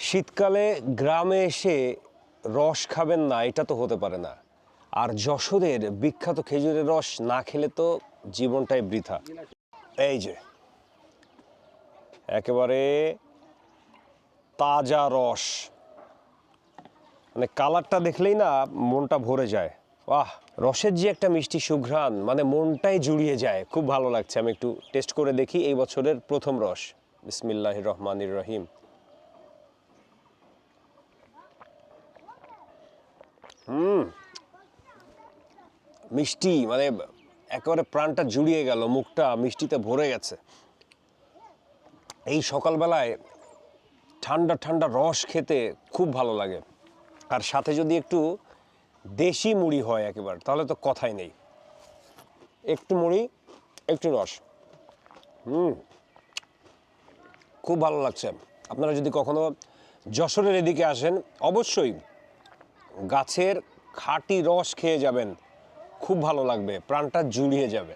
শীতকালে গ্রামে এসে রস খাবেন না, এটা তো হতে পারে না। আর যশোরের বিখ্যাত খেজুরের রস না খেলে তো জীবনটাই বৃথা। এই যে একেবারে তাজা রস, মানে কালারটা দেখলেই না মনটা ভরে যায়। বাহ, রসের যে একটা মিষ্টি সুঘ্রাণ, মানে মনটাই জুড়িয়ে যায়। খুব ভালো লাগছে। আমি একটু টেস্ট করে দেখি এই বছরের প্রথম রস। বিসমিল্লাহির রহমানির রহিম। মিষ্টি, মানে একেবারে প্রাণটা জুড়িয়ে গেল, মুখটা মিষ্টিতে ভরে গেছে। এই সকালবেলায় ঠান্ডা ঠান্ডা রস খেতে খুব ভালো লাগে। আর সাথে যদি একটু দেশি মুড়ি হয় একেবারে, তাহলে তো কথাই নেই। একটু মুড়ি, একটু রস, খুব ভালো লাগছে। আপনারা যদি কখনো যশোরের এদিকে আসেন, অবশ্যই গাছের খাঁটি রস খেয়ে যাবেন, খুব ভালো লাগবে, প্রাণটা জুড়িয়ে যাবে।